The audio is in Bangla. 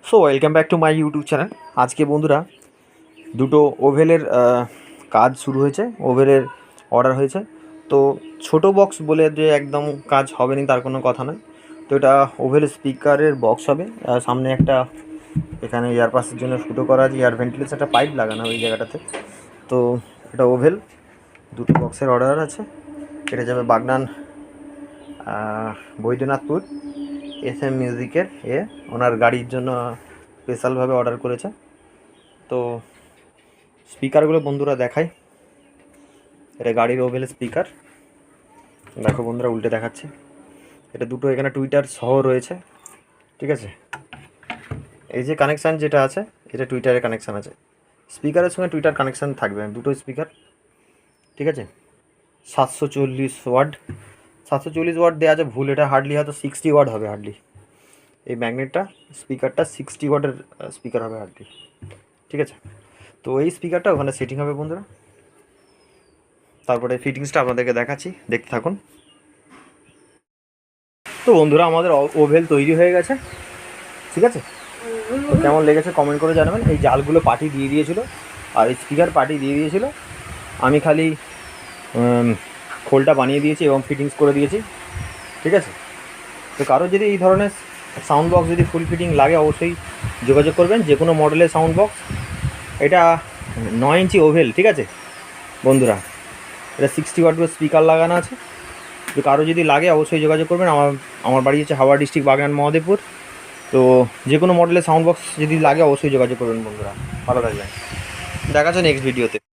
So welcome back to my YouTube channel. আজকে বন্ধুরা দুটো ওভেলের কাজ শুরু হয়েছে, ওভেলের অর্ডার হয়েছে। তো ছোট বক্স বলে যে একদম কাজ হবে না তার কোনো কথা নয়। তো এটা ওভেল স্পিকারের বক্স হবে। সামনে একটা এখানে এয়ারপাসের জন্য ফুটো করা আছে, এয়ার ভেন্টিলেশন একটা পাইপ লাগানো ওই জায়গাটাতে। তো এটা ওভেল দুটো বক্সের অর্ডার আছে। এটা যাবে বাগনান বৈদ্যনাথপুর SM মিউজিকের ওনার গাড়ির জন্য স্পেশালভাবে অর্ডার করেছে। তো স্পিকারগুলো বন্ধুরা দেখাই। এটা গাড়ির ওভেল স্পিকার, দেখো বন্ধুরা উল্টে দেখাচ্ছে। এটা দুটো এখানে টুইটার সহ রয়েছে, ঠিক আছে। এই যে কানেকশান যেটা আছে এটা টুইটারের কানেকশান আছে, স্পিকারের সঙ্গে টুইটার কানেকশান থাকবে দুটো স্পিকার, ঠিক আছে। 740 ওয়াট, 740 ওয়াট দেওয়া আছে ভুল, এটা হার্ডলি হয়তো 60 ওয়াট হবে হার্ডলি। এই ম্যাগনেটটা স্পিকারটা 60 ওয়াটের স্পিকার হবে হার্ডলি, ঠিক আছে। তো এই স্পিকারটা ওখানে সেটিং হবে বন্ধুরা। তারপরে ফিটিংসটা আপনাদেরকে দেখাচ্ছি, দেখতে থাকুন। তো বন্ধুরা আমাদের ওভেল তৈরি হয়ে গেছে, ঠিক আছে। তো কেমন লেগেছে কমেন্ট করে জানাবেন। এই জালগুলো পার্টি দিয়ে দিয়েছিল আর স্পিকার পার্টি দিয়ে দিয়েছিল, আমি খালি খোলটা বানিয়ে দিয়েছি এবং ফিটিংস করে দিয়েছি, ঠিক আছে। তো কারো যদি এই ধরনের সাউন্ড বক্স যদি ফুল ফিটিং লাগে অবশ্যই যোগাযোগ করবেন, যে কোনো মডেলের সাউন্ড বক্স। এটা 9 ইঞ্চি ওভেল, ঠিক আছে বন্ধুরা। এটা 60 ওয়াট করে স্পিকার লাগানো আছে। তো কারো যদি লাগে অবশ্যই যোগাযোগ করবেন। আমার বাড়ি হচ্ছে হাওড়া ডিস্ট্রিক্ট বাগনান মহাদেবপুর। তো যে কোনো মডেলের সাউন্ড বক্স যদি লাগে অবশ্যই যোগাযোগ করবেন বন্ধুরা। ভালো থাকবেন, দেখা যাচ্ছে নেক্সট ভিডিওতে।